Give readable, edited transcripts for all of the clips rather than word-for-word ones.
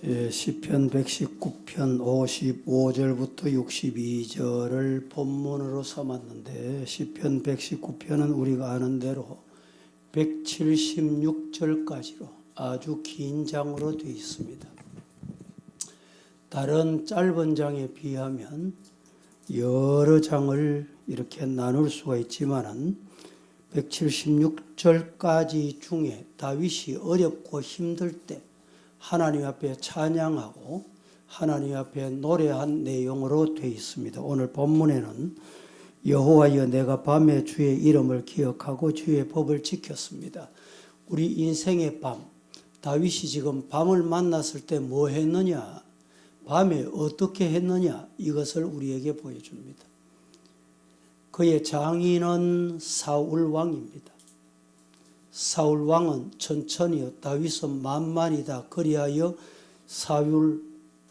시편 119편 55절부터 62절을 본문으로 삼았는데 시편 119편은 우리가 아는 대로 176절까지로 아주 긴 장으로 되어 있습니다. 다른 짧은 장에 비하면 여러 장을 이렇게 나눌 수가 있지만은 176절까지 중에 다윗이 어렵고 힘들 때 하나님 앞에 찬양하고 하나님 앞에 노래한 내용으로 되어 있습니다. 오늘 본문에는 여호와여 내가 밤에 주의 이름을 기억하고 주의 법을 지켰습니다. 우리 인생의 밤, 다윗이 지금 밤을 만났을 때 뭐 했느냐, 밤에 어떻게 했느냐, 이것을 우리에게 보여줍니다. 그의 장인은 사울 왕입니다. 사울 왕은 천천히요, 다윗은 만만이다. 그리하여 사울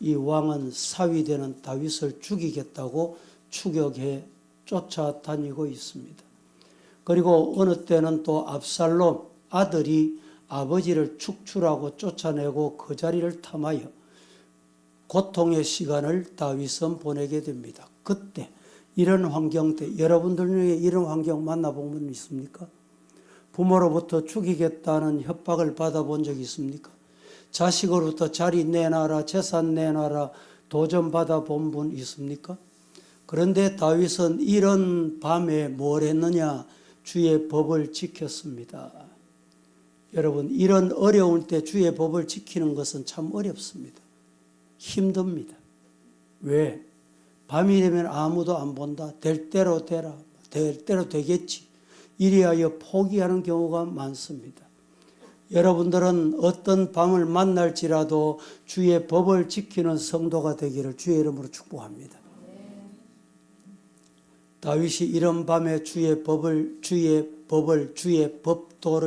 이 왕은 사위되는 다윗을 죽이겠다고 추격해 쫓아다니고 있습니다. 그리고 어느 때는 또 압살롬 아들이 아버지를 축출하고 쫓아내고 그 자리를 탐하여 고통의 시간을 다윗은 보내게 됩니다. 그때 이런 환경 때 여러분들 중에 이런 환경 만나본 분 있습니까? 부모로부터 죽이겠다는 협박을 받아본 적 있습니까? 자식으로부터 자리 내놔라, 재산 내놔라 도전 받아본 분 있습니까? 그런데 다윗은 이런 밤에 뭘 했느냐? 주의 법을 지켰습니다. 여러분, 이런 어려울 때 주의 법을 지키는 것은 참 어렵습니다. 힘듭니다. 왜? 밤이 되면 아무도 안 본다. 될 대로 되라. 될 대로 되겠지. 이리하여 포기하는 경우가 많습니다. 여러분들은 어떤 밤을 만날지라도 주의 법을 지키는 성도가 되기를 주의 이름으로 축복합니다. 다윗이 이런 밤에 주의 법도를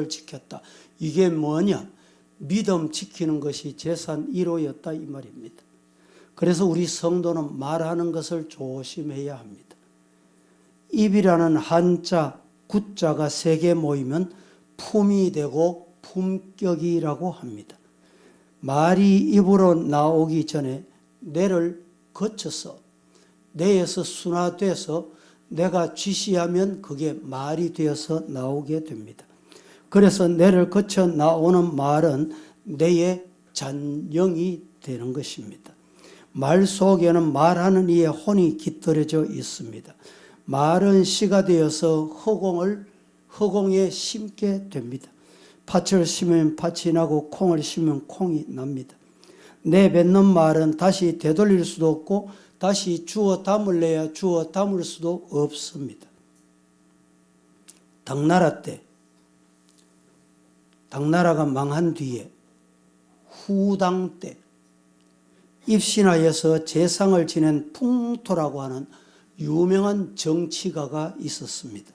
지켰다. 이게 뭐냐? 믿음 지키는 것이 재산 1호였다 이 말입니다. 그래서 우리 성도는 말하는 것을 조심해야 합니다. 입이라는 한자, 구자가 3개 모이면 품이 되고 품격이라고 합니다. 말이 입으로 나오기 전에 뇌를 거쳐서 뇌에서 순화돼서 내가 지시하면 그게 말이 되어서 나오게 됩니다. 그래서 뇌를 거쳐 나오는 말은 뇌의 잔영이 되는 것입니다. 말 속에는 말하는 이의 혼이 깃들여져 있습니다. 말은 씨가 되어서 허공에 심게 됩니다. 팥을 심으면 팥이 나고 콩을 심으면 콩이 납니다. 내뱉는 말은 다시 되돌릴 수도 없고 다시 주워 담을래야 주워 담을 수도 없습니다. 당나라가 망한 뒤에 후당 때 입신하여서 재상을 지낸 풍토라고 하는 유명한 정치가가 있었습니다.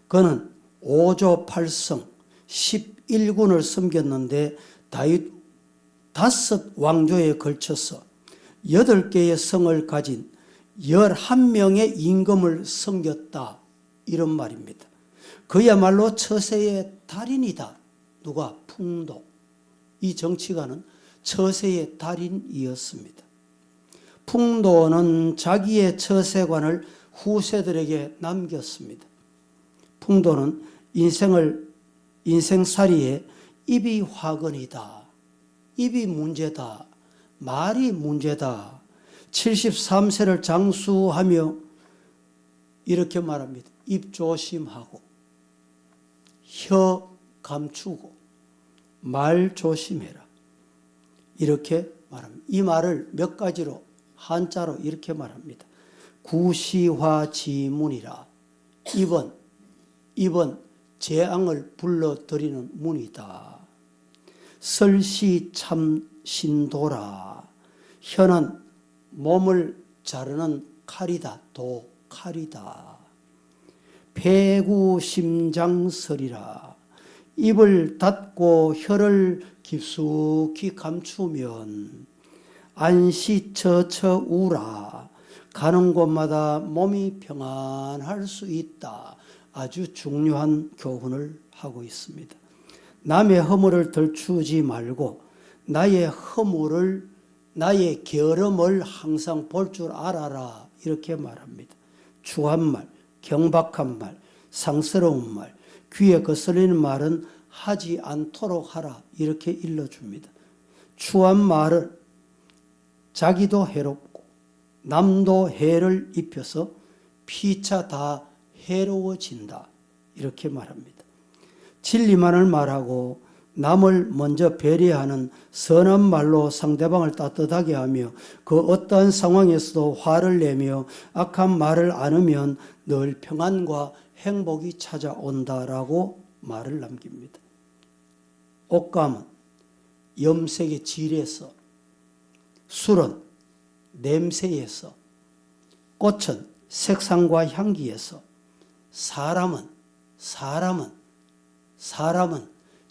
그는 5조 8성 11군을 섬겼는데 다윗 5왕조에 걸쳐서 8개의 성을 가진 11명의 임금을 섬겼다 이런 말입니다. 그야말로 처세의 달인이다. 누가? 풍도. 이 정치가는 처세의 달인이었습니다. 풍도는 자기의 처세관을 후세들에게 남겼습니다. 풍도는 인생살이에 입이 화근이다. 입이 문제다. 말이 문제다. 73세를 장수하며 이렇게 말합니다. 입 조심하고 혀 감추고 말 조심해라. 이렇게 말합니다. 이 말을 몇 가지로 한자로 이렇게 말합니다. 구시화지문이라. 입은 재앙을 불러들이는 문이다. 설시참신도라. 혀는 몸을 자르는 칼이다. 칼이다. 폐구심장설이라. 입을 닫고 혀를 깊숙이 감추면 안시처처우라. 가는 곳마다 몸이 평안할 수 있다. 아주 중요한 교훈을 하고 있습니다. 남의 허물을 들추지 말고 나의 허물을 나의 게으름을 항상 볼 줄 알아라 이렇게 말합니다. 추한 말, 경박한 말, 상스러운 말, 귀에 거슬리는 말은 하지 않도록 하라 이렇게 일러줍니다. 추한 말을 자기도 해롭고 남도 해를 입혀서 피차 다 해로워진다 이렇게 말합니다. 진리만을 말하고 남을 먼저 배려하는 선한 말로 상대방을 따뜻하게 하며 그 어떠한 상황에서도 화를 내며 악한 말을 않으면 늘 평안과 행복이 찾아온다라고 말을 남깁니다. 옷감은 염색의 질에서, 술은 냄새에서, 꽃은 색상과 향기에서, 사람은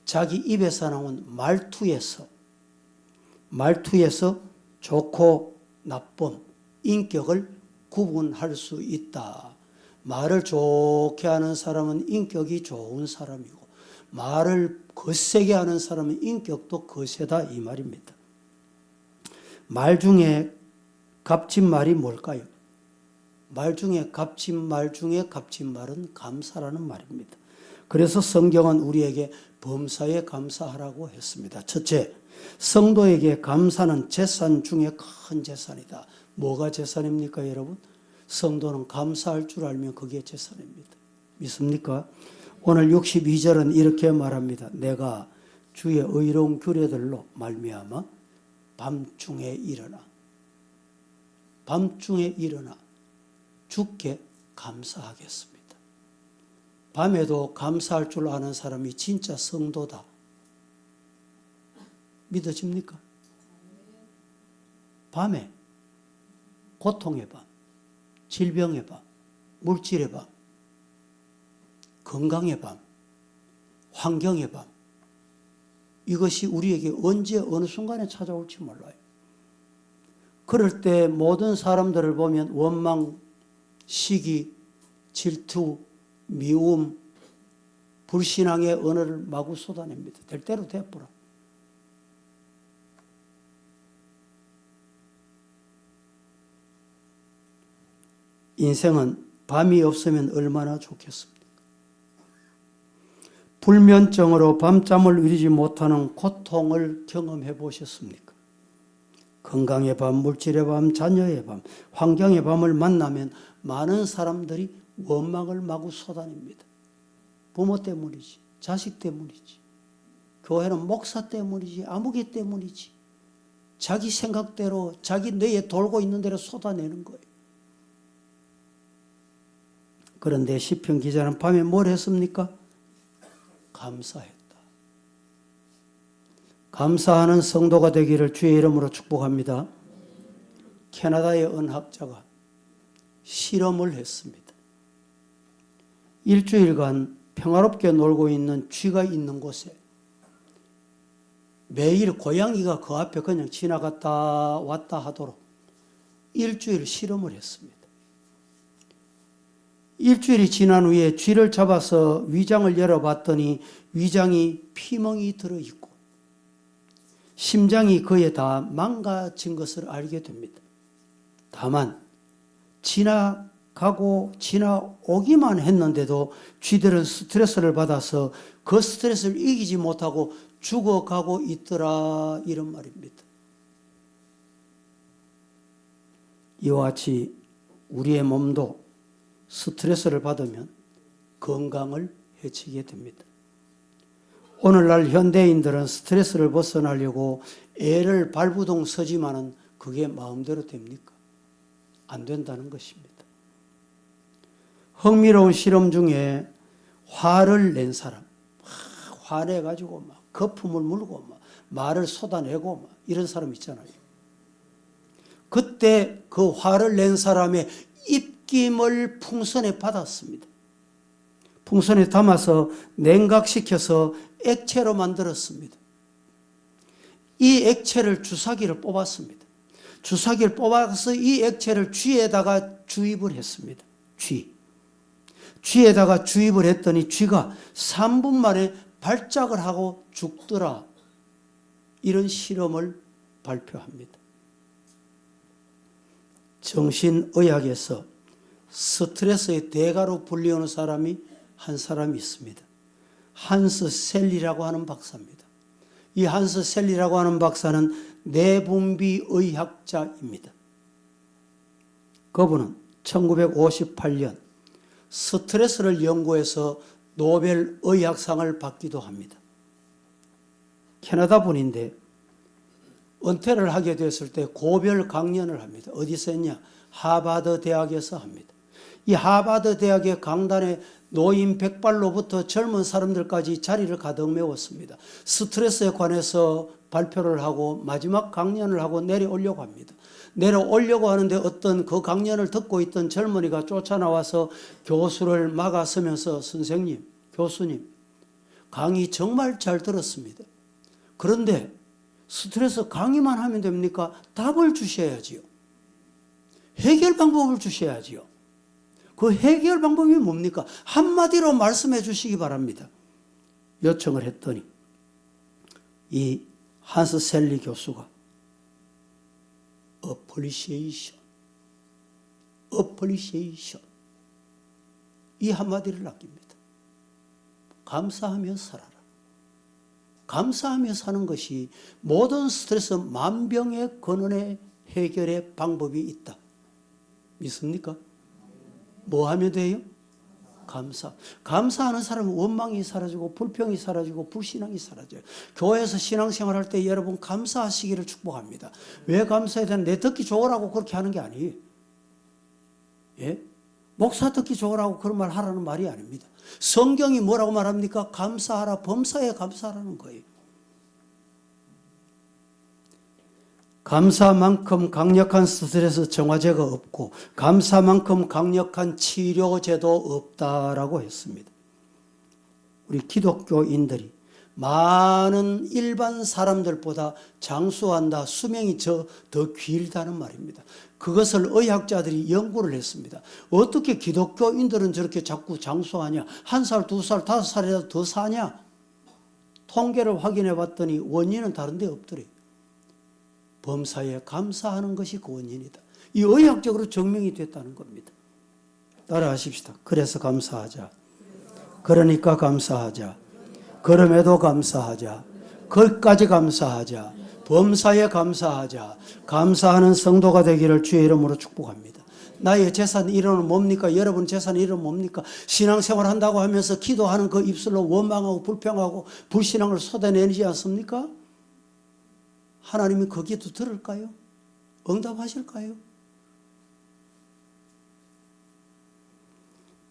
자기 입에서 나온 말투에서 좋고 나쁨, 인격을 구분할 수 있다. 말을 좋게 하는 사람은 인격이 좋은 사람이고 말을 거세게 하는 사람은 인격도 거세다 이 말입니다. 말 중에 값진 말이 뭘까요? 말 중에 값진 말은 감사라는 말입니다. 그래서 성경은 우리에게 범사에 감사하라고 했습니다. 첫째, 성도에게 감사는 재산 중에 큰 재산이다. 뭐가 재산입니까, 여러분? 성도는 감사할 줄 알면 그게 재산입니다. 믿습니까? 오늘 62절은 이렇게 말합니다. 내가 주의 의로운 규례들로 말미암아 밤중에 일어나 주께 감사하겠습니다. 밤에도 감사할 줄 아는 사람이 진짜 성도다. 믿어집니까? 밤에 고통의 밤, 질병의 밤, 물질의 밤, 건강의 밤, 환경의 밤, 이것이 우리에게 언제 어느 순간에 찾아올지 몰라요. 그럴 때 모든 사람들을 보면 원망, 시기, 질투, 미움, 불신앙의 언어를 마구 쏟아냅니다. 될 대로 되어보라. 인생은 밤이 없으면 얼마나 좋겠습니까? 불면증으로 밤잠을 이루지 못하는 고통을 경험해 보셨습니까? 건강의 밤, 물질의 밤, 자녀의 밤, 환경의 밤을 만나면 많은 사람들이 원망을 마구 쏟아냅니다. 부모 때문이지, 자식 때문이지, 교회는 목사 때문이지, 아무개 때문이지. 자기 생각대로, 자기 뇌에 돌고 있는 대로 쏟아내는 거예요. 그런데 시편 기자는 밤에 뭘 했습니까? 감사했다. 감사하는 성도가 되기를 주의 이름으로 축복합니다. 캐나다의 은학자가 실험을 했습니다. 일주일간 평화롭게 놀고 있는 쥐가 있는 곳에 매일 고양이가 그 앞에 그냥 지나갔다 왔다 하도록 일주일 실험을 했습니다. 일주일이 지난 후에 쥐를 잡아서 위장을 열어봤더니 위장이 피멍이 들어있고 심장이 거의 다 망가진 것을 알게 됩니다. 다만 지나오기만 했는데도 쥐들은 스트레스를 받아서 그 스트레스를 이기지 못하고 죽어가고 있더라 이런 말입니다. 이와 같이 우리의 몸도 스트레스를 받으면 건강을 해치게 됩니다. 오늘날 현대인들은 스트레스를 벗어나려고 애를 발부동 서지만은 그게 마음대로 됩니까? 안 된다는 것입니다. 흥미로운 실험 중에 화를 낸 사람, 화내가지고 막 거품을 물고 막 말을 쏟아내고 막 이런 사람 있잖아요. 그때 그 화를 낸 사람의 입김을 풍선에 받았습니다. 풍선에 담아서 냉각시켜서 액체로 만들었습니다. 이 액체를 주사기를 뽑았습니다. 주사기를 뽑아서 이 액체를 쥐에다가 주입을 했습니다. 쥐에다가 주입을 했더니 쥐가 3분 만에 발작을 하고 죽더라. 이런 실험을 발표합니다. 정신의학에서 스트레스의 대가로 불리우는 사람이 한 사람이 있습니다. 한스 셀리라고 하는 박사입니다. 이 한스 셀리라고 하는 박사는 내분비의학자입니다. 그분은 1958년 스트레스를 연구해서 노벨 의학상을 받기도 합니다. 캐나다 분인데 은퇴를 하게 됐을 때 고별 강연을 합니다. 어디서 했냐? 하버드 대학에서 합니다. 이 하버드 대학의 강단에 노인 백발로부터 젊은 사람들까지 자리를 가득 메웠습니다. 스트레스에 관해서 발표를 하고 마지막 강연을 하고 내려오려고 합니다. 내려오려고 하는데 어떤 그 강연을 듣고 있던 젊은이가 쫓아나와서 교수를 막아서면서 선생님, 교수님, 강의 정말 잘 들었습니다. 그런데 스트레스 강의만 하면 됩니까? 답을 주셔야지요. 해결 방법을 주셔야지요. 그 해결 방법이 뭡니까? 한마디로 말씀해 주시기 바랍니다. 요청을 했더니 이 한스 셀리 교수가 appreciation 이 한마디를 남깁니다. 감사하며 살아라. 감사하며 사는 것이 모든 스트레스 만병의 근원의 해결의 방법이 있다. 믿습니까? 뭐 하면 돼요? 감사. 감사하는 사람은 원망이 사라지고 불평이 사라지고 불신앙이 사라져요. 교회에서 신앙생활 할 때 여러분 감사하시기를 축복합니다. 왜 감사해야 되나? 내 듣기 좋으라고 그렇게 하는 게 아니에요. 예? 목사 듣기 좋으라고 그런 말 하라는 말이 아닙니다. 성경이 뭐라고 말합니까? 감사하라. 범사에 감사하라는 거예요. 감사만큼 강력한 스트레스 정화제가 없고 감사만큼 강력한 치료제도 없다라고 했습니다. 우리 기독교인들이 많은 일반 사람들보다 장수한다, 수명이 더 길다는 말입니다. 그것을 의학자들이 연구를 했습니다. 어떻게 기독교인들은 저렇게 자꾸 장수하냐? 1살, 2살, 5살이라도 더 사냐? 통계를 확인해 봤더니 원인은 다른 데 없더래요. 범사에 감사하는 것이 그 원인이다. 이 의학적으로 증명이 됐다는 겁니다. 따라하십시다. 그래서 감사하자. 그러니까 감사하자. 그럼에도 감사하자. 거기까지 감사하자. 범사에 감사하자. 감사하는 성도가 되기를 주의 이름으로 축복합니다. 나의 재산 1호는 뭡니까? 여러분 재산 1호는 뭡니까? 신앙생활 한다고 하면서 기도하는 그 입술로 원망하고 불평하고 불신앙을 쏟아내지 않습니까? 하나님이 거기에도 들을까요? 응답하실까요?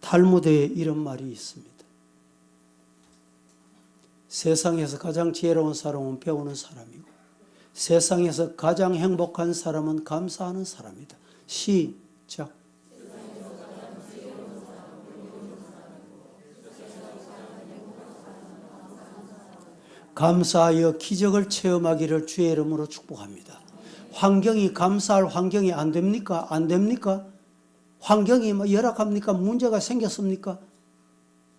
탈무드에 이런 말이 있습니다. 세상에서 가장 지혜로운 사람은 배우는 사람이고 세상에서 가장 행복한 사람은 감사하는 사람이다. 시작. 감사하여 기적을 체험하기를 주의 이름으로 축복합니다. 환경이 감사할 환경이 안 됩니까? 안 됩니까? 환경이 열악합니까? 문제가 생겼습니까?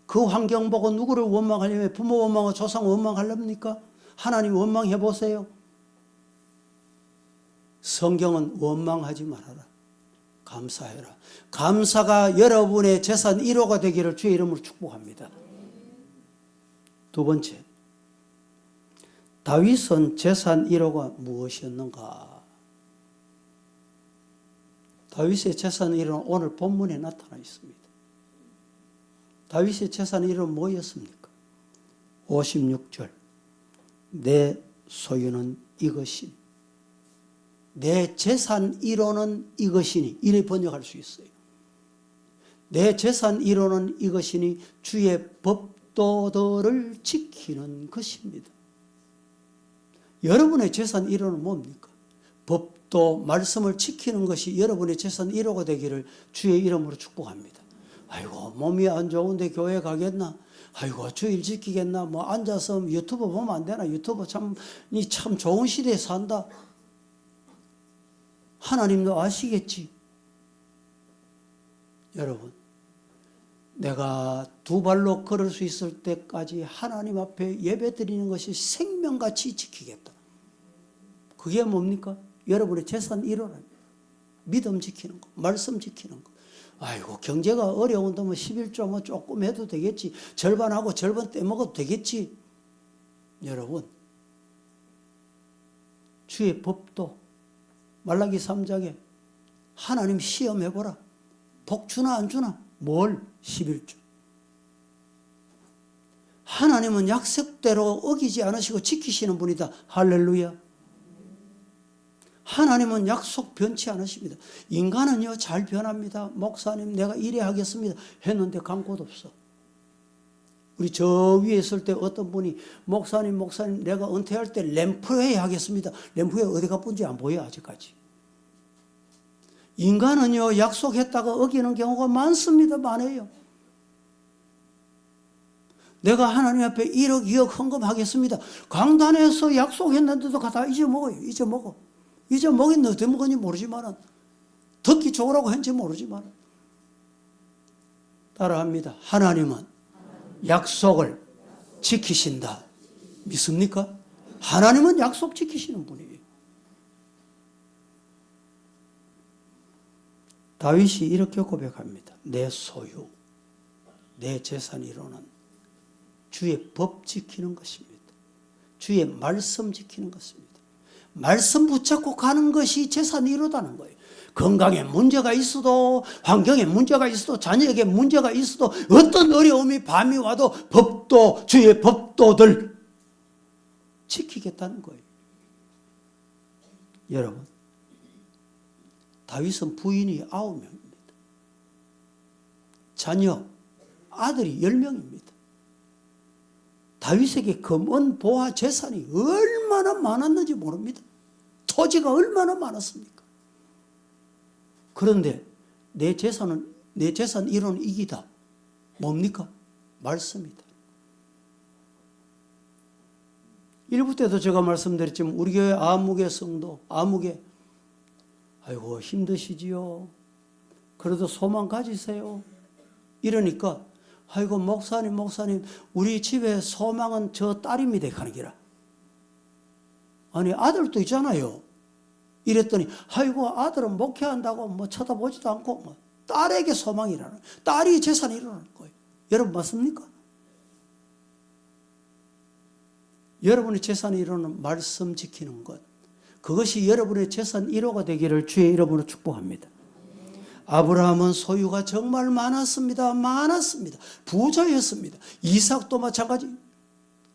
그 환경 보고 누구를 원망하려면 부모 원망하고 조상 원망하렵니까? 하나님 원망해 보세요. 성경은 원망하지 말아라. 감사해라. 감사가 여러분의 재산 1호가 되기를 주의 이름으로 축복합니다. 두 번째, 다윗은 재산 1호가 무엇이었는가? 다윗의 재산 1호는 오늘 본문에 나타나 있습니다. 다윗의 재산 1호는 뭐였습니까? 56절 내 소유는 이것이니 내 재산 1호는 이것이니 이래 번역할 수 있어요. 내 재산 1호는 이것이니 주의 법도들을 지키는 것입니다. 여러분의 재산 1호는 뭡니까? 법도 말씀을 지키는 것이 여러분의 재산 1호가 되기를 주의 이름으로 축복합니다. 아이고 몸이 안 좋은데 교회 가겠나? 아이고 주일 지키겠나? 뭐 앉아서 유튜브 보면 안 되나? 유튜브 참 좋은 시대에 산다. 하나님도 아시겠지. 여러분 내가 두 발로 걸을 수 있을 때까지 하나님 앞에 예배 드리는 것이 생명같이 지키겠다. 그게 뭡니까? 여러분의 재산 1호랍니다. 믿음 지키는 거, 말씀 지키는 거. 아이고 경제가 어려운데 뭐 11조 뭐 조금 해도 되겠지. 절반하고 절반 떼먹어도 되겠지. 여러분 주의 법도 말라기 3장에 하나님 시험해보라. 복 주나 안 주나? 뭘? 11조. 하나님은 약속대로 어기지 않으시고 지키시는 분이다. 할렐루야. 하나님은 약속 변치 않으십니다. 인간은요 잘 변합니다. 목사님 내가 이래 하겠습니다 했는데 간 곳 없어. 우리 저 위에 있을 때 어떤 분이 목사님 내가 은퇴할 때 램프회에 하겠습니다. 램프회 어디 가본지 안 보여 아직까지. 인간은요 약속했다가 어기는 경우가 많습니다. 많아요. 내가 하나님 앞에 1억 2억 헌금하겠습니다. 강단에서 약속했는데도 다 잊어먹어요. 잊어먹었는데 어떻게 먹었는지 모르지만 듣기 좋으라고 했는지 모르지만 따라합니다. 하나님은 약속을 지키신다. 믿습니까? 하나님은 약속 지키시는 분이에요. 다윗이 이렇게 고백합니다. 내 소유, 내 재산이로는 주의 법 지키는 것입니다. 주의 말씀 지키는 것입니다. 말씀 붙잡고 가는 것이 재산이 이루다는 거예요. 건강에 문제가 있어도 환경에 문제가 있어도 자녀에게 문제가 있어도 어떤 어려움이 밤이 와도 법도 주의 법도들 지키겠다는 거예요. 여러분 다윗은 부인이 9명입니다. 자녀 아들이 10명입니다. 다윗에게 금은 보화 재산이 얼마나 많았는지 모릅니다. 토지가 얼마나 많았습니까? 그런데 내 재산 1호는 이기다. 뭡니까? 말씀이다. 일부 때도 제가 말씀드렸지만 우리 교회 아무개 성도, 아무개 아이고 힘드시지요. 그래도 소망 가지세요. 이러니까 아이고 목사님 우리 집에 소망은 저 딸입니다 하는 기라. 아니 아들도 있잖아요. 이랬더니 아이고 아들은 목회한다고 뭐 쳐다보지도 않고 뭐 딸에게 소망이라는, 딸이 재산이라는 거예요. 여러분 맞습니까? 여러분의 재산이 이루는 말씀 지키는 것, 그것이 여러분의 재산 1호가 되기를 주의 이름으로 축복합니다. 아브라함은 소유가 정말 많았습니다. 부자였습니다. 이삭도 마찬가지,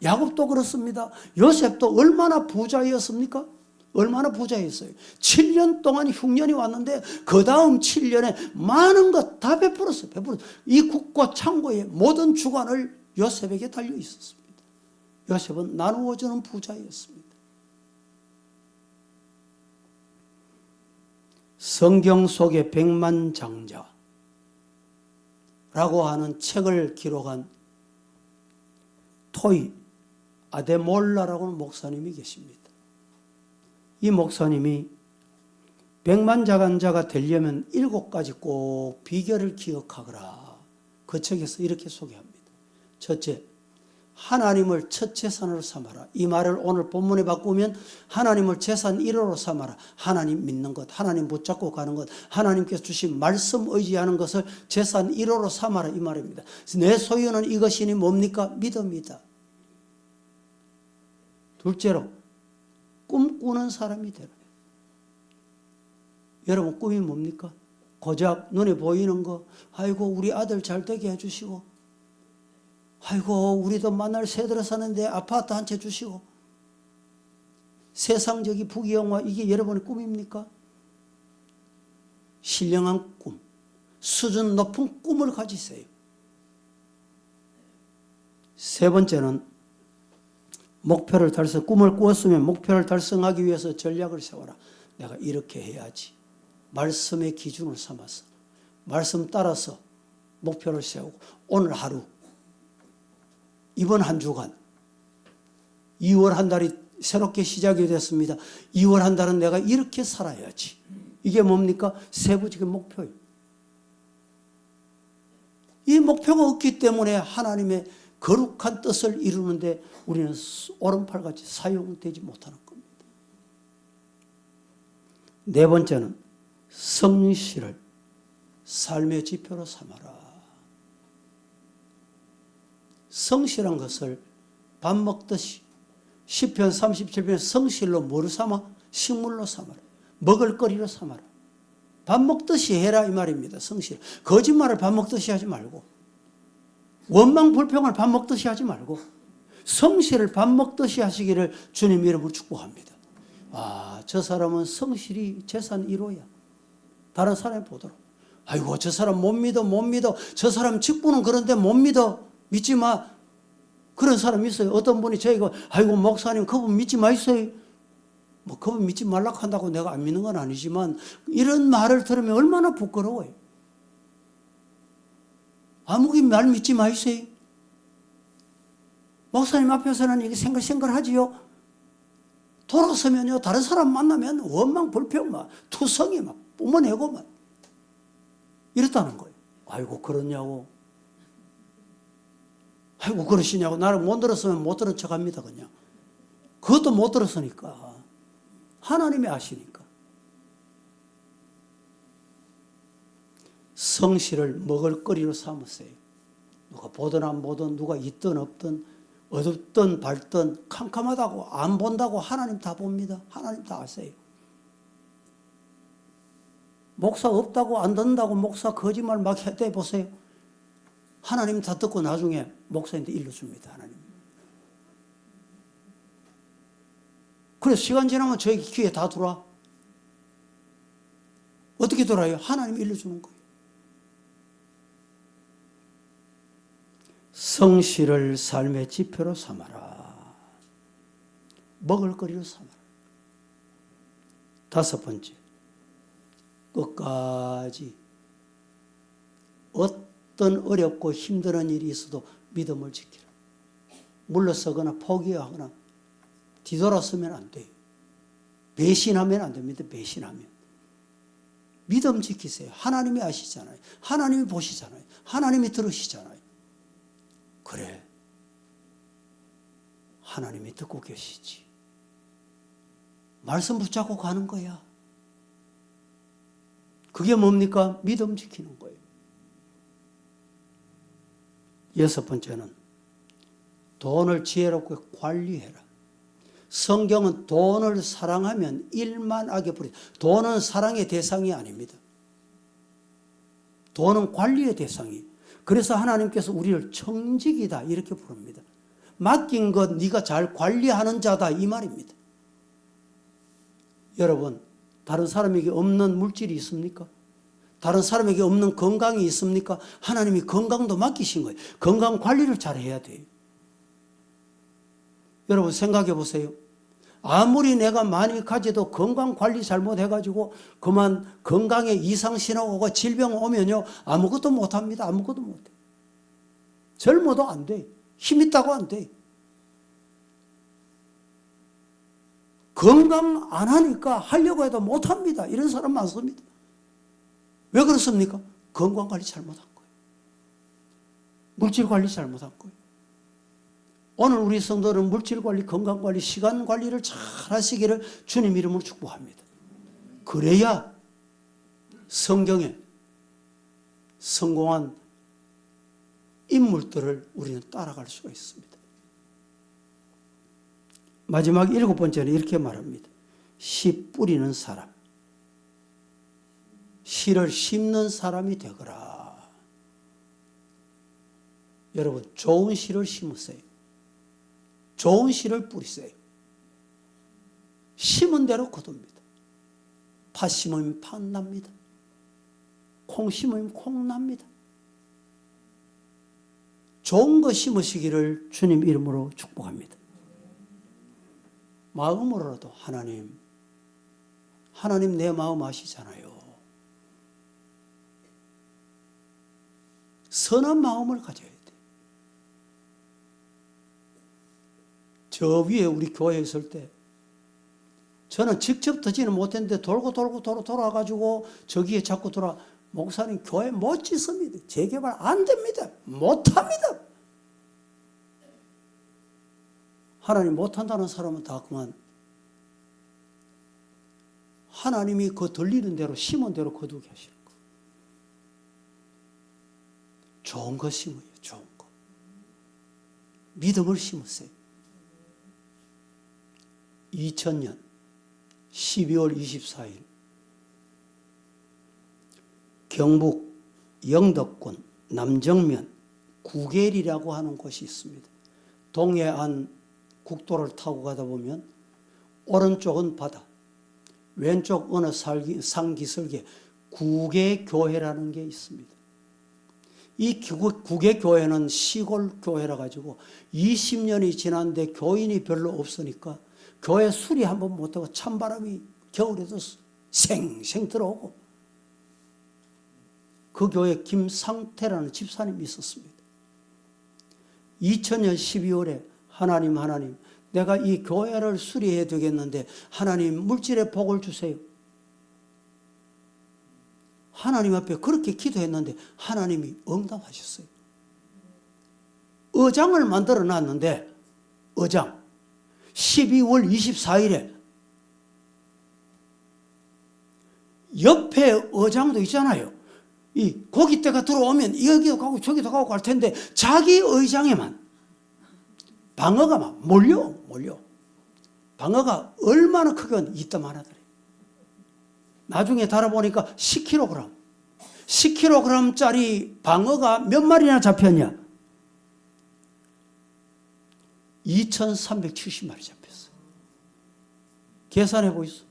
야곱도 그렇습니다. 요셉도 얼마나 부자였습니까? 얼마나 부자였어요. 7년 동안 흉년이 왔는데 그 다음 7년에 많은 것 다 베풀었어요. 이 국고 창고의 모든 주관을 요셉에게 달려 있었습니다. 요셉은 나누어 주는 부자였습니다. 성경 속의 백만장자라고 하는 책을 기록한 토이 아데몰라라고 하는 목사님이 계십니다. 이 목사님이 백만장자가 되려면 7가지 꼭 비결을 기억하거라. 그 책에서 이렇게 소개합니다. 첫째, 하나님을 첫 재산으로 삼아라. 이 말을 오늘 본문에 바꾸면 하나님을 재산 1호로 삼아라. 하나님 믿는 것, 하나님 붙잡고 가는 것, 하나님께서 주신 말씀 의지하는 것을 재산 1호로 삼아라 이 말입니다. 내 소유는 이것이니 뭡니까? 믿음이다. 둘째로 꿈꾸는 사람이 되라. 여러분 꿈이 뭡니까? 고작 눈에 보이는 거, 아이고 우리 아들 잘 되게 해주시고, 아이고 우리도 만날 새들어 사는데 아파트 한 채 주시고, 세상적인 부귀영화, 이게 여러분의 꿈입니까? 신령한 꿈, 수준 높은 꿈을 가지세요. 세 번째는 목표를 달성, 꿈을 꾸었으면 목표를 달성하기 위해서 전략을 세워라. 내가 이렇게 해야지. 말씀의 기준을 삼아서 말씀 따라서 목표를 세우고, 오늘 하루, 이번 한 주간, 2월 한 달이 새롭게 시작이 됐습니다. 2월 한 달은 내가 이렇게 살아야지. 이게 뭡니까? 세부적인 목표예요. 이 목표가 없기 때문에 하나님의 거룩한 뜻을 이루는데 우리는 오른팔같이 사용되지 못하는 겁니다. 네 번째는 성실을 삶의 지표로 삼아라. 성실한 것을 밥 먹듯이 시편 37편에 성실로 뭐를 삼아? 식물로 삼아라. 먹을거리로 삼아라. 밥 먹듯이 해라 이 말입니다. 성실. 거짓말을 밥 먹듯이 하지 말고, 원망 불평을 밥 먹듯이 하지 말고 성실을 밥 먹듯이 하시기를 주님 이름으로 축복합니다. 아, 저 사람은 성실이 재산 1호야. 다른 사람이 보도록, 아이고 저 사람 못 믿어. 저 사람 직분은 그런데 못 믿어. 믿지 마. 그런 사람 있어요. 어떤 분이 저희가, 아이고 목사님 그분 믿지 마있어요. 뭐 그분 믿지 말라고 한다고 내가 안 믿는 건 아니지만 이런 말을 들으면 얼마나 부끄러워요. 아무기 말 믿지 마이세요. 목사님 앞에서는 이게 생글생글하지요. 돌아서면요, 다른 사람 만나면 원망 불평 막 투성이 막 뿜어내고 막 이랬다는 거예요. 아이고 그러냐고, 아이고 그러시냐고. 나는 못 들었으면 못 들은 척합니다. 그냥 그것도 못 들었으니까, 하나님이 아시니까. 성실을 먹을거리로 삼으세요. 누가 보든 안 보든, 누가 있든 없든, 어둡든 밝든, 캄캄하다고 안 본다고 하나님 다 봅니다. 하나님 다 아세요. 목사 없다고 안 듣는다고 목사 거짓말 막 해대 보세요. 하나님 다 듣고 나중에 목사한테 일러줍니다. 하나님. 그래서 시간 지나면 저희 귀에 다 들어와. 어떻게 들어와요? 하나님 일러주는 거예요. 성실을 삶의 지표로 삼아라. 먹을거리로 삼아라. 5번째, 끝까지 어떤 어렵고 힘든 일이 있어도 믿음을 지키라. 물러서거나 포기하거나 뒤돌아서면 안 돼요. 배신하면 안 됩니다. 배신하면. 믿음 지키세요. 하나님이 아시잖아요. 하나님이 보시잖아요. 하나님이 들으시잖아요. 그래, 하나님이 듣고 계시지. 말씀 붙잡고 가는 거야. 그게 뭡니까? 믿음 지키는 거예요. 6번째는 돈을 지혜롭게 관리해라. 성경은 돈을 사랑하면 일만 악에 뿌리다. 돈은 사랑의 대상이 아닙니다. 돈은 관리의 대상이에요. 그래서 하나님께서 우리를 청직이다 이렇게 부릅니다. 맡긴 것 네가 잘 관리하는 자다 이 말입니다. 여러분, 다른 사람에게 없는 물질이 있습니까? 다른 사람에게 없는 건강이 있습니까? 하나님이 건강도 맡기신 거예요. 건강 관리를 잘 해야 돼요. 여러분 생각해 보세요. 아무리 내가 많이 가져도 건강 관리 잘못해가지고 그만 건강에 이상신호가 오고 질병 오면요, 아무것도 못합니다. 아무것도 못해. 젊어도 안 돼. 힘 있다고 안 돼. 건강 안 하니까 하려고 해도 못합니다. 이런 사람 많습니다. 왜 그렇습니까? 건강 관리 잘못한 거예요. 물질 관리 잘못한 거예요. 오늘 우리 성도는 물질 관리, 건강 관리, 시간 관리를 잘 하시기를 주님 이름으로 축복합니다. 그래야 성경에 성공한 인물들을 우리는 따라갈 수가 있습니다. 마지막 7번째는 이렇게 말합니다. 씨 뿌리는 사람, 씨를 심는 사람이 되거라. 여러분, 좋은 씨를 심으세요. 좋은 씨를 뿌리세요. 심은 대로 거둡니다. 파 심으면 파 납니다. 콩 심으면 콩 납니다. 좋은 거 심으시기를 주님 이름으로 축복합니다. 마음으로라도 하나님 내 마음 아시잖아요. 선한 마음을 가져야 돼. 저 위에 우리 교회에 있을 때 저는 직접 듣지는 못했는데 돌아가지고 저기에 자꾸 목사님 교회 못 짓습니다. 재개발 안 됩니다. 못합니다. 하나님 못한다는 사람은 다 그만 하나님이 그 들리는 대로 심은 대로 거두게 하시는 거예요. 좋은 거 심어요. 좋은 거. 믿음을 심으세요. 2000년 12월 24일 경북 영덕군 남정면 구겔이라고 하는 곳이 있습니다. 동해안 국도를 타고 가다 보면 오른쪽은 바다, 왼쪽 어느 산기슭에 구계교회라는 게 있습니다. 이 구계교회는 시골 교회라 가지고 20년이 지났는데 교인이 별로 없으니까 교회 수리 한번 못하고 찬바람이 겨울에도 생생 들어오고, 그 교회에 김상태라는 집사님이 있었습니다. 2000년 12월에 하나님 내가 이 교회를 수리해야 되겠는데 하나님 물질의 복을 주세요. 하나님 앞에 그렇게 기도했는데 하나님이 응답하셨어요. 의장을 만들어 놨는데 의장 12월 24일에 옆에 의장도 있잖아요. 이 고깃대가 들어오면 여기도 가고 저기도 가고 갈 텐데 자기 의장에만 방어가 막 몰려. 방어가 얼마나 크건 이따 하나더래. 나중에 달아보니까 10kg짜리 방어가 몇 마리나 잡혔냐? 2370마리 잡혔어. 계산해 보이소.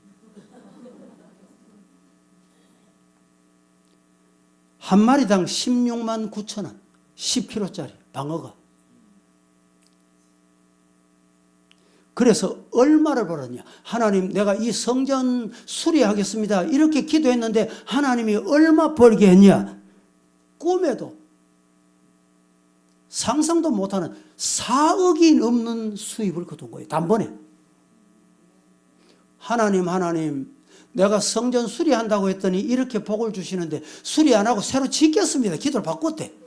한 마리당 16만 9천 원, 10kg짜리 방어가. 그래서 얼마를 벌었냐? 하나님, 내가 이 성전 수리하겠습니다. 이렇게 기도했는데 하나님이 얼마 벌게 했냐? 꿈에도 상상도 못하는 4억이 넘는 수입을 거둔 거예요. 단번에. 하나님, 내가 성전 수리한다고 했더니 이렇게 복을 주시는데 수리 안 하고 새로 짓겠습니다. 기도를 바꿨대.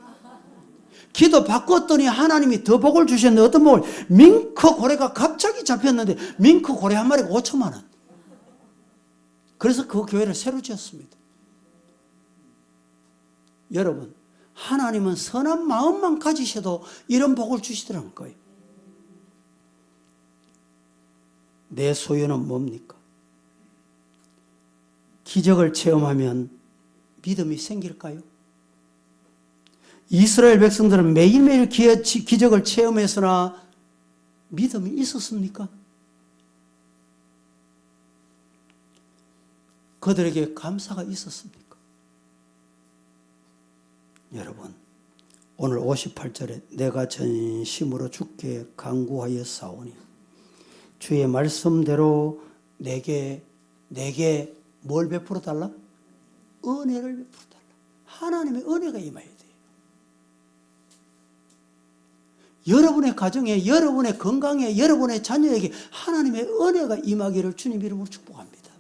기도 바꿨더니 하나님이 더 복을 주셨는데 어떤 복을? 밍크 고래가 갑자기 잡혔는데 밍크 고래 한 마리가 5천만 원. 그래서 그 교회를 새로 지었습니다. 여러분, 하나님은 선한 마음만 가지셔도 이런 복을 주시더라는 거예요. 내 소유는 뭡니까? 기적을 체험하면 믿음이 생길까요? 이스라엘 백성들은 매일매일 기적을 체험했으나 믿음이 있었습니까? 그들에게 감사가 있었습니까? 여러분, 오늘 58절에 내가 전심으로 주께 간구하여 싸우니 주의 말씀대로 내게 뭘 베풀어 달라? 은혜를 베풀어 달라. 하나님의 은혜가 임해야 돼요. 여러분의 가정에, 여러분의 건강에, 여러분의 자녀에게 하나님의 은혜가 임하기를 주님 이름으로 축복합니다.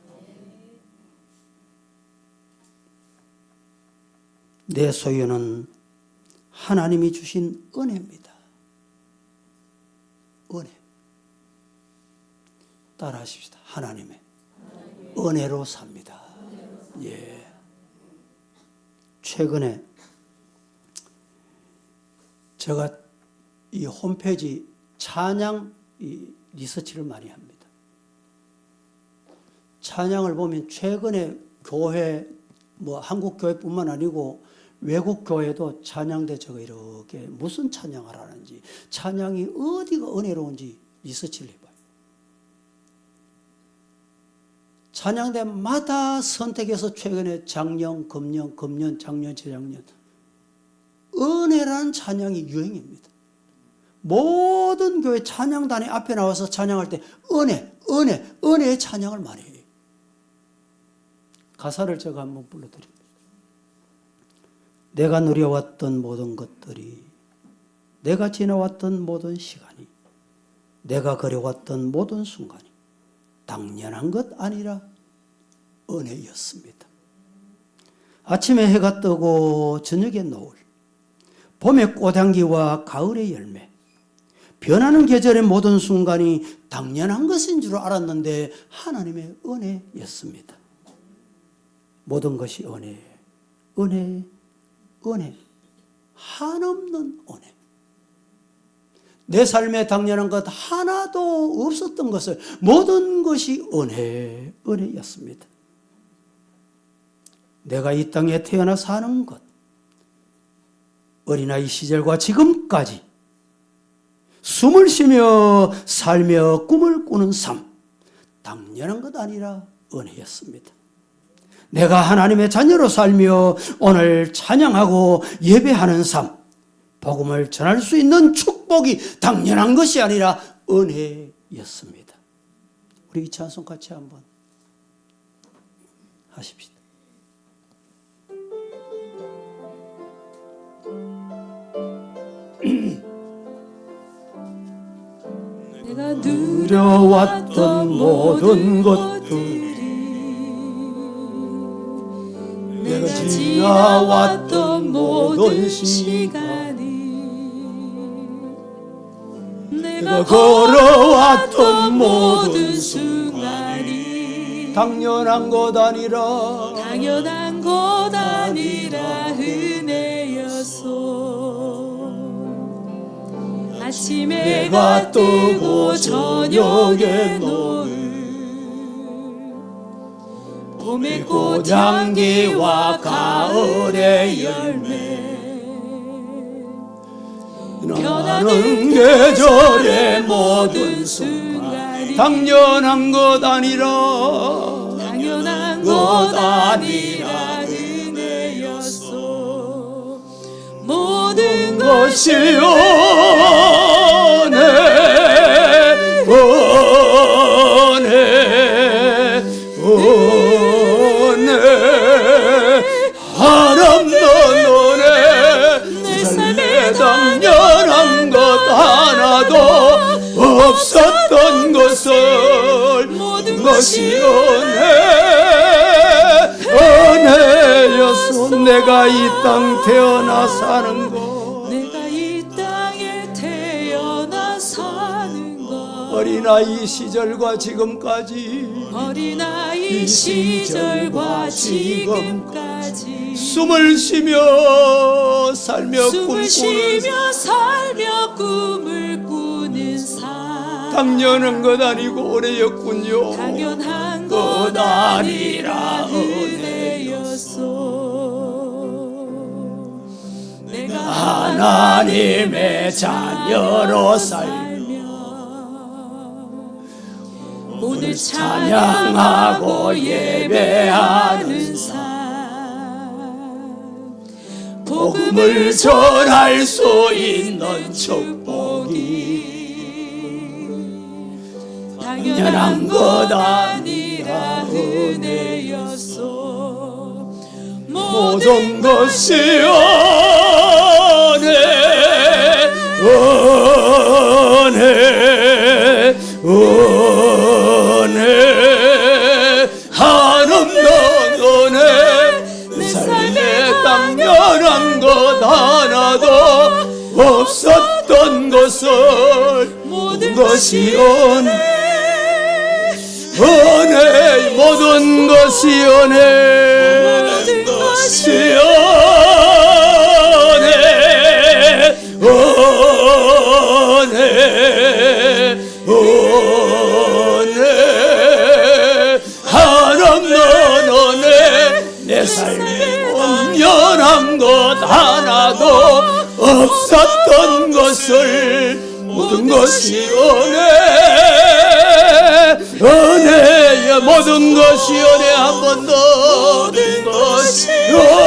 내 소유는 하나님이 주신 은혜입니다. 은혜. 따라 하십시다. 하나님의 은혜로 삽니다. 예. 최근에 제가 이 홈페이지 찬양 리서치를 많이 합니다. 찬양을 보면 최근에 교회, 한국 교회뿐만 아니고 외국 교회도 찬양대 제가 이렇게 무슨 찬양을 하는지, 찬양이 어디가 은혜로운지 리서치를 해봐요. 찬양대마다 선택해서 최근에 작년, 금년, 작년, 재작년 은혜라는 찬양이 유행입니다. 모든 교회 찬양단이 앞에 나와서 찬양할 때 은혜의 찬양을 많이 해요. 가사를 제가 한번 불러드립니다. 내가 누려왔던 모든 것들이, 내가 지나왔던 모든 시간이, 내가 그려왔던 모든 순간이 당연한 것 아니라 은혜였습니다. 아침에 해가 뜨고 저녁에 노을, 봄의 꽃향기와 가을의 열매, 변하는 계절의 모든 순간이 당연한 것인 줄 알았는데 하나님의 은혜였습니다. 모든 것이 은혜, 은혜, 은혜, 한없는 은혜. 내 삶에 당연한 것 하나도 없었던 것을 모든 것이 은혜, 은혜였습니다. 내가 이 땅에 태어나 사는 것, 어린아이 시절과 지금까지 숨을 쉬며 살며 꿈을 꾸는 삶, 당연한 것 아니라 은혜였습니다. 내가 하나님의 자녀로 살며 오늘 찬양하고 예배하는 삶, 복음을 전할 수 있는 축복이 당연한 것이 아니라 은혜였습니다. 우리 이 찬송 같이 한번 하십시다. 내가 누려왔던 모든 것들이, 내가 지나왔던 모든 시간이, 내가 걸어왔던 모든 순간이 당연한 것 아니라 당연한 것 아니라 은혜였소. 아침에 해가 뜨고 저녁에 노을, 봄의 꽃향기와 가을의 열매, 변하는 계절의 모든 순간이 당연한 것 아니라 당연한 것 아니라 은혜였소. 모든 것이 은혜, 은혜, 은혜, 한없는 은혜. 내 삶에 당연한 것 하나도 없었던 것을 모든 것이 은혜였소. 내가 이 땅 태어나 사는 것, 내가 이 땅에 태어나 사는 것, 어린아이 시절과 지금까지 어린아이 시절과 지금까지 숨을 쉬며 살며 숨을 꿈꾸는 쉬며 살며 꿈을 꾸는 삶, 당연한 것 아니고 은혜였군요. 당연한 것 아니라 은혜였소. 내가 하나님의 자녀로 살며 오늘 찬양하고 예배하는 삶, 복음을 전할 수 있는 축복이 당연한 것 아니라 은혜였소. 모든 것이 은혜, 은혜, 은혜, 한없는 은혜. 내 삶에 당연한 것 하나도 없었던 것을 모든 것이 은혜, 은혜, 모든 것이 은혜, 모든 것이 은혜, 은혜, 은혜, 한없는 은혜. 내 삶에 당연한 것 하나도 없었던 것을 모든 것이 은혜야. 모든 것이 은혜. 한 번 더 모든 것이 은혜,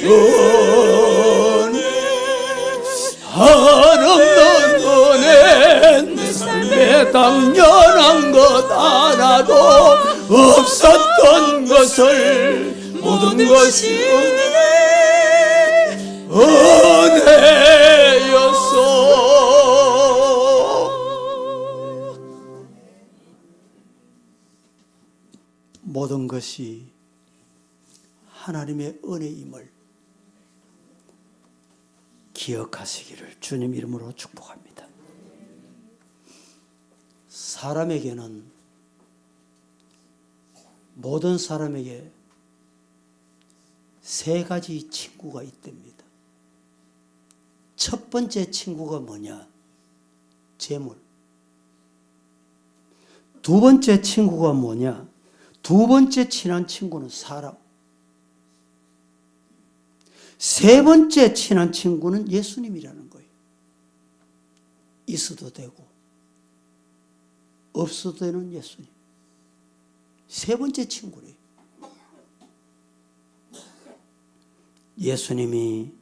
은혜, 한없는 은혜. 내 삶에 당연한 것 하나도 없었던 것을 모든 것이 은혜였소. 모든 것이 하나님의 은혜임을 기억하시기를 주님 이름으로 축복합니다. 사람에게는, 모든 사람에게 세 가지 친구가 있답니다. 첫 번째 친구가 뭐냐? 재물. 두 번째 친구가 뭐냐? 두 번째 친한 친구는 사람. 세 번째 친한 친구는 예수님이라는 거예요. 있어도 되고 없어도 되는 예수님. 세 번째 친구래요. 예수님이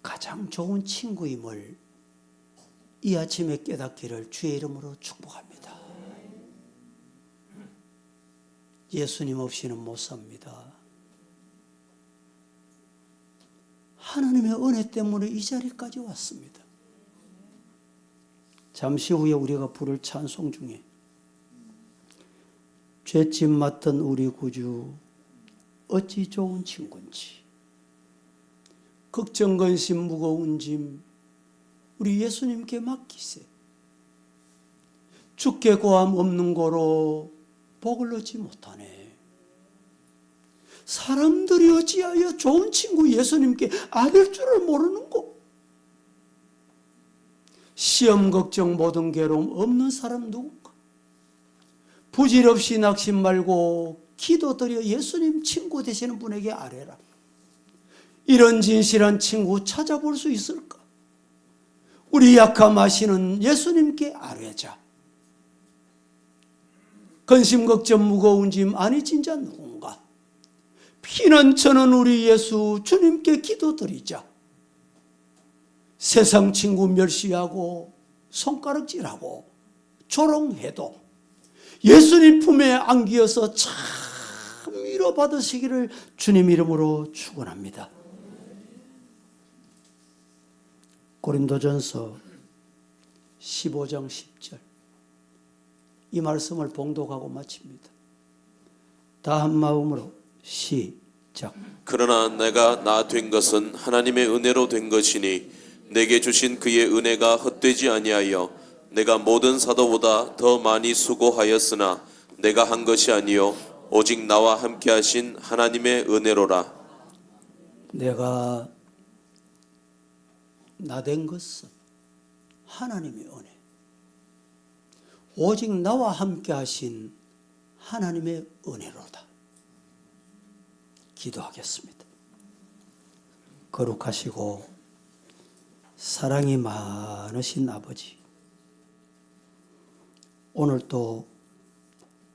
가장 좋은 친구임을 이 아침에 깨닫기를 주의 이름으로 축복합니다. 예수님 없이는 못 삽니다. 하나님의 은혜 때문에 이 자리까지 왔습니다. 잠시 후에 우리가 부를 찬송 중에 죄짐 맡던 우리 구주 어찌 좋은 친구인지, 걱정 근심 무거운 짐 우리 예수님께 맡기세. 주께 고함 없는 고로 복을 얻지 못하네. 사람들이 어찌하여 좋은 친구 예수님께 아닐 줄을 모르는고. 시험 걱정 모든 괴로움 없는 사람 누군가. 부질없이 낙심 말고 기도드려 예수님 친구 되시는 분에게 아뢰라. 이런 진실한 친구 찾아볼 수 있을까? 우리 약함 아시는 예수님께 아뢰자. 근심 걱정 무거운 짐 아니 진짜 누군가. 피난처는 우리 예수 주님께 기도드리자. 세상 친구 멸시하고 손가락질하고 조롱해도 예수님 품에 안기어서 참 위로받으시기를 주님 이름으로 축원합니다. 고린도전서 15장 10절 이 말씀을 봉독하고 마칩니다. 다 한 마음으로 시작. 그러나 내가 나 된 것은 하나님의 은혜로 된 것이니 내게 주신 그의 은혜가 헛되지 아니하여 내가 모든 사도보다 더 많이 수고하였으나 내가 한 것이 아니요 오직 나와 함께 하신 하나님의 은혜로라. 내가 나 된 것은 하나님의 은혜, 오직 나와 함께 하신 하나님의 은혜로다. 기도하겠습니다. 거룩하시고 사랑이 많으신 아버지, 오늘 또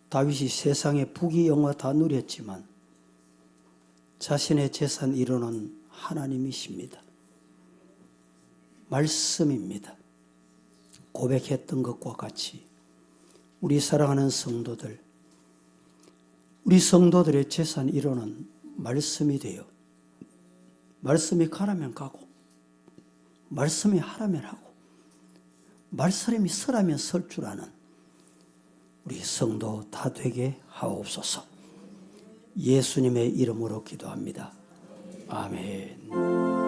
다윗이 세상의 부귀영화 다 누렸지만 자신의 재산 1호는 하나님이십니다. 말씀입니다. 고백했던 것과 같이 우리 사랑하는 성도들, 우리 성도들의 재산 1호는 말씀이 되어 말씀이 가라면 가고 말씀이 하라면 하고 말씀이 서라면 설 줄 아는 우리 성도 다 되게 하옵소서. 예수님의 이름으로 기도합니다. 아멘.